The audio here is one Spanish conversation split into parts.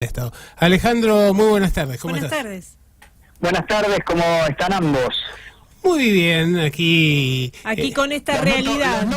Estado. Alejandro, muy buenas tardes. ¿Cómo Buenas estás? tardes. Buenas tardes, ¿cómo están ambos? Muy bien, aquí. Aquí con esta Los realidad.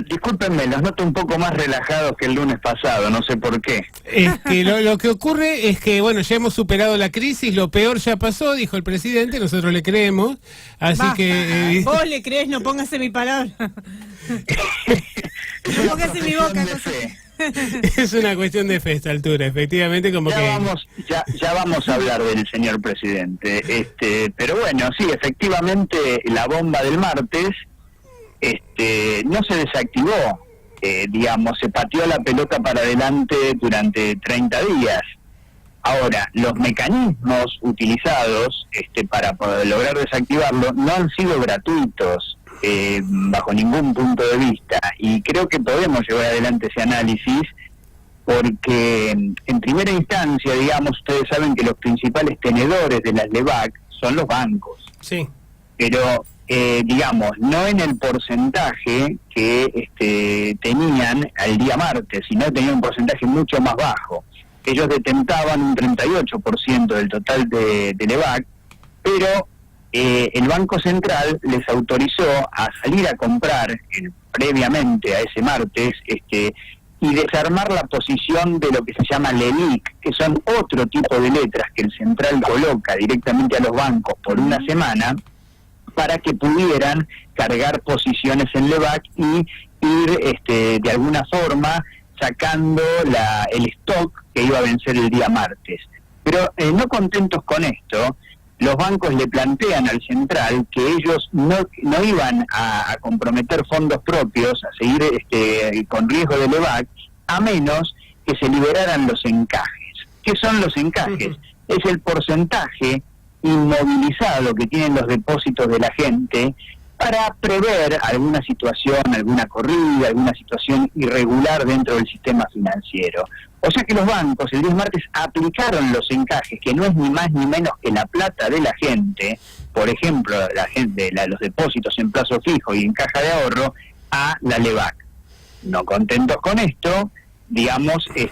discúlpenme, los noto un poco más relajados que el lunes pasado, no sé por qué. Es que lo que ocurre es que, bueno, ya hemos superado la crisis, lo peor ya pasó, dijo el presidente, nosotros le creemos, así Basta. que... Vos le crees, no pongas en mi palabra. No pongas en mi boca. De fe. Es una cuestión de fe a esta altura, efectivamente, como que... Ya vamos a hablar del señor presidente, pero bueno, sí, efectivamente la bomba del martes no se desactivó, digamos, se pateó la pelota para adelante durante 30 días. Ahora, los mecanismos utilizados para poder lograr desactivarlo no han sido gratuitos bajo ningún punto de vista, y creo que podemos llevar adelante ese análisis porque en primera instancia, digamos, ustedes saben que los principales tenedores de las LEVAC son los bancos. Sí. Pero digamos, no en el porcentaje que tenían al día martes, sino tenían un porcentaje mucho más bajo. Ellos detentaban un 38% del total de LEVAC, pero el Banco Central les autorizó a salir a comprar previamente a ese martes y desarmar la posición de lo que se llama LELIC, que son otro tipo de letras que el Central coloca directamente a los bancos por una semana, para que pudieran cargar posiciones en LEVAC y ir de alguna forma sacando el stock que iba a vencer el día martes. Pero no contentos con esto, los bancos le plantean al Central que ellos no iban a comprometer fondos propios, a seguir con riesgo de LEVAC, a menos que se liberaran los encajes. ¿Qué son los encajes? Es el porcentaje inmovilizado que tienen los depósitos de la gente para prever alguna situación, alguna corrida, alguna situación irregular dentro del sistema financiero. O sea que los bancos el día martes aplicaron los encajes, que no es ni más ni menos que la plata de la gente, por ejemplo, los depósitos en plazo fijo y en caja de ahorro, a la LEVAC. No contentos con esto, digamos, se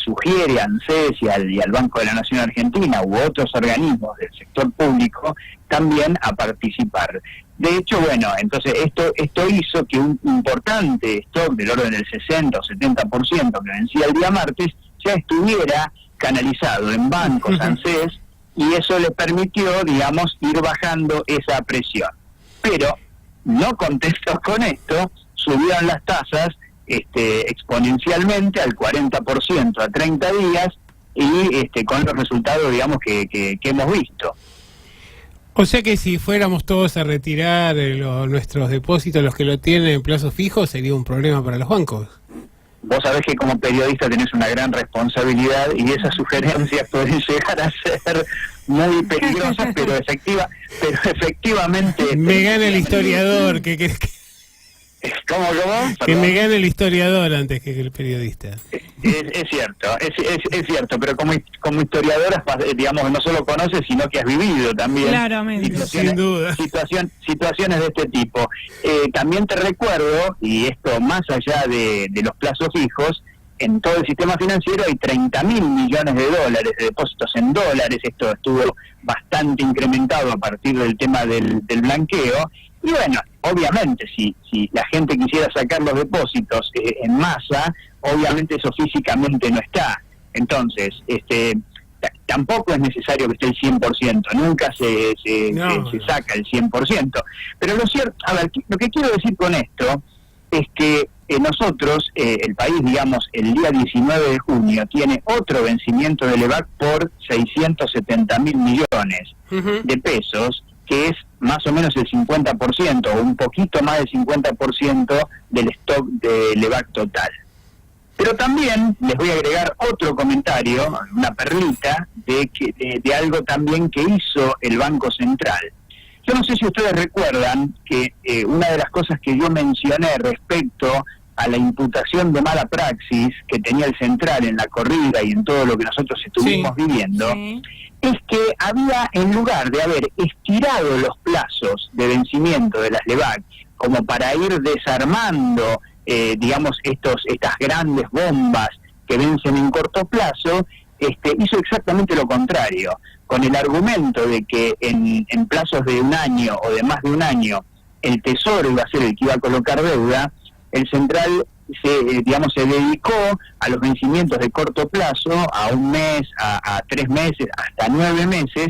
sugiere a ANSES y al Banco de la Nación Argentina u otros organismos del sector público también a participar. De hecho, bueno, entonces esto hizo que un importante stock del orden del 60 o 70% que vencía el día martes ya estuviera canalizado en bancos, ANSES, y eso le permitió, digamos, ir bajando esa presión. Pero, no contentos con esto, subieron las tasas exponencialmente al 40% a 30 días y con los resultados, digamos, que hemos visto. O sea que si fuéramos todos a retirar nuestros depósitos, los que lo tienen en plazo fijo, sería un problema para los bancos. Vos sabés que como periodista tenés una gran responsabilidad y esas sugerencias pueden llegar a ser muy peligrosas, pero efectivamente... Me gana el historiador, ¿Cómo? Que me gane el historiador antes que el periodista. Es cierto, pero como historiadora, digamos, no solo conoces, sino que has vivido también sin duda. Situaciones de este tipo. También te recuerdo, y esto más allá de los plazos fijos, en todo el sistema financiero hay 30.000 millones de dólares de depósitos en dólares. Esto estuvo bastante incrementado a partir del tema del blanqueo. Y bueno, obviamente, si la gente quisiera sacar los depósitos en masa, obviamente eso físicamente no está. Entonces, tampoco es necesario que esté el 100%, nunca se saca el 100%. Pero lo cierto, lo que quiero decir con esto es que nosotros, el país, digamos, el día 19 de junio, tiene otro vencimiento de LEVAC por 670.000 millones de pesos, que es más o menos el 50%, o un poquito más del 50% del stock de LEVAC total. Pero también les voy a agregar otro comentario, una perlita, de algo también que hizo el Banco Central. Yo no sé si ustedes recuerdan que una de las cosas que yo mencioné respecto a la imputación de mala praxis que tenía el Central en la corrida y en todo lo que nosotros estuvimos viviendo, es que había, en lugar de haber estirado los plazos de vencimiento de las LEVAC como para ir desarmando, digamos, estas grandes bombas que vencen en corto plazo, hizo exactamente lo contrario, con el argumento de que en plazos de un año o de más de un año el Tesoro iba a ser el que iba a colocar deuda. El central se dedicó a los vencimientos de corto plazo, a un mes, a 3 meses, hasta 9 meses,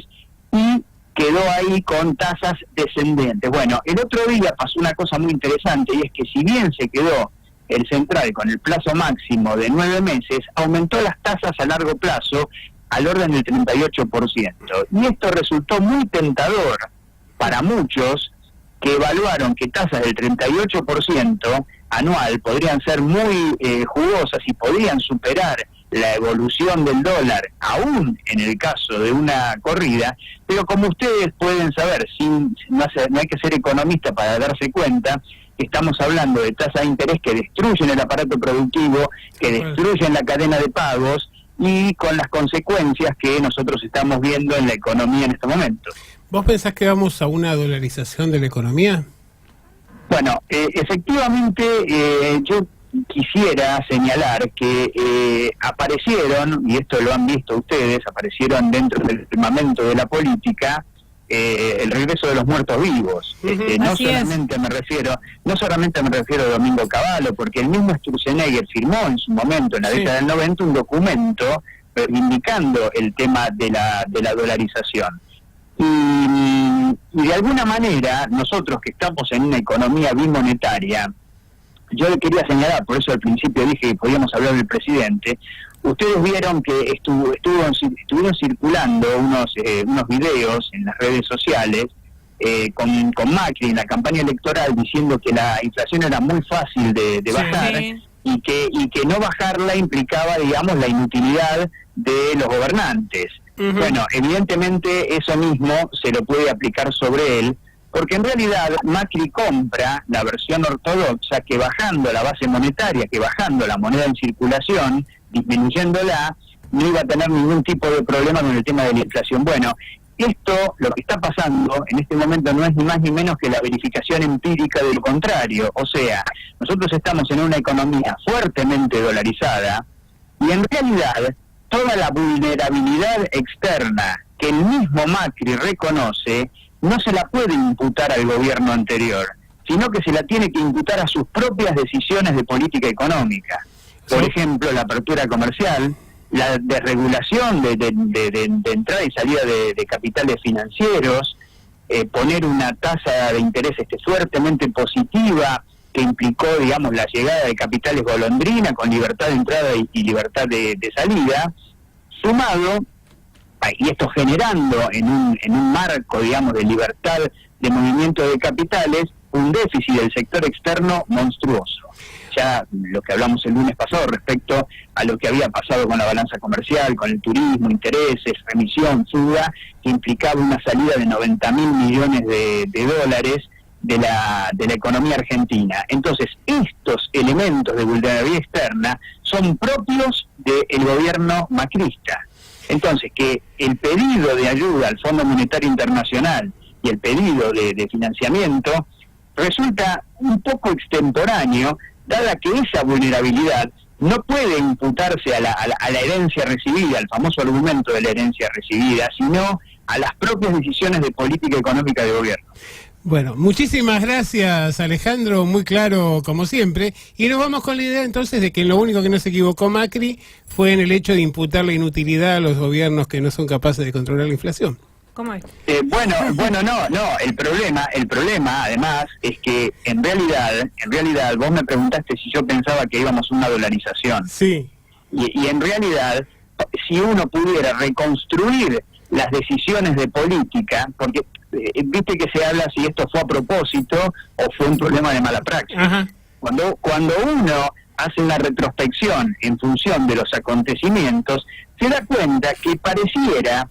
y quedó ahí con tasas descendentes. Bueno, el otro día pasó una cosa muy interesante, y es que si bien se quedó el central con el plazo máximo de 9 meses, aumentó las tasas a largo plazo al orden del 38%. Y esto resultó muy tentador para muchos que evaluaron que tasas del 38% anual podrían ser muy jugosas y podrían superar la evolución del dólar, aún en el caso de una corrida, pero como ustedes pueden saber, no hay que ser economista para darse cuenta, estamos hablando de tasas de interés que destruyen el aparato productivo, que destruyen la cadena de pagos, y con las consecuencias que nosotros estamos viendo en la economía en este momento. ¿Vos pensás que vamos a una dolarización de la economía? Bueno, efectivamente, yo quisiera señalar que aparecieron, y esto lo han visto ustedes, aparecieron dentro del firmamento de la política, el regreso de los muertos vivos. No solamente me refiero a Domingo Cavallo, porque el mismo Sturzenegger firmó en su momento, en la década del 90, un documento reivindicando el tema de la dolarización. Y de alguna manera, nosotros que estamos en una economía bimonetaria, yo le quería señalar, por eso al principio dije que podíamos hablar del presidente. Ustedes vieron que estuvieron circulando unos videos en las redes sociales con Macri en la campaña electoral diciendo que la inflación era muy fácil de bajar, y que no bajarla implicaba, digamos, la inutilidad de los gobernantes. Bueno, evidentemente eso mismo se lo puede aplicar sobre él, porque en realidad Macri compra la versión ortodoxa, que bajando la base monetaria, que bajando la moneda en circulación, disminuyéndola, no iba a tener ningún tipo de problema con el tema de la inflación. Bueno, esto, lo que está pasando en este momento, no es ni más ni menos que la verificación empírica de lo contrario. O sea, nosotros estamos en una economía fuertemente dolarizada, y en realidad toda la vulnerabilidad externa que el mismo Macri reconoce no se la puede imputar al gobierno anterior, sino que se la tiene que imputar a sus propias decisiones de política económica. Por ejemplo, la apertura comercial, la desregulación de entrada y salida de capitales financieros, poner una tasa de interés fuertemente positiva que implicó, digamos, la llegada de capitales golondrina con libertad de entrada y libertad de salida, sumado, y esto generando en un marco, digamos, de libertad de movimiento de capitales, un déficit del sector externo monstruoso. Ya lo que hablamos el lunes pasado respecto a lo que había pasado con la balanza comercial, con el turismo, intereses, remisión, fuga, que implicaba una salida de 90.000 millones de dólares de la economía argentina. Entonces, estos elementos de vulnerabilidad externa son propios del gobierno macrista. Entonces, que el pedido de ayuda al Fondo Monetario Internacional y el pedido de financiamiento resulta un poco extemporáneo, dada que esa vulnerabilidad no puede imputarse a la herencia recibida, al famoso argumento de la herencia recibida, sino a las propias decisiones de política económica de gobierno. Bueno, muchísimas gracias, Alejandro, muy claro como siempre, y nos vamos con la idea entonces de que lo único que no se equivocó Macri fue en el hecho de imputar la inutilidad a los gobiernos que no son capaces de controlar la inflación. ¿Cómo es? Bueno, no, el problema además es que en realidad vos me preguntaste si yo pensaba que íbamos a una dolarización. Sí. Y en realidad, si uno pudiera reconstruir las decisiones de política, porque viste que se habla si esto fue a propósito o fue un problema de mala praxis. Ajá. Cuando uno hace una retrospección en función de los acontecimientos, se da cuenta que pareciera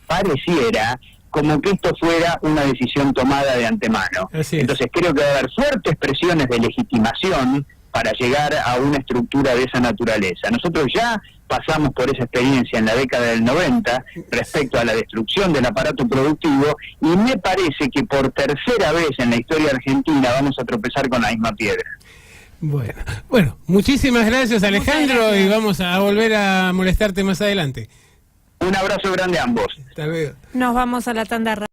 como que esto fuera una decisión tomada de antemano. Entonces creo que va a haber fuertes presiones de legitimación para llegar a una estructura de esa naturaleza. Nosotros ya pasamos por esa experiencia en la década del 90 respecto a la destrucción del aparato productivo, y me parece que por tercera vez en la historia argentina vamos a tropezar con la misma piedra. Bueno, muchísimas gracias, Alejandro, y vamos a volver a molestarte más adelante. Un abrazo grande a ambos. Hasta luego. Nos vamos a la tanda.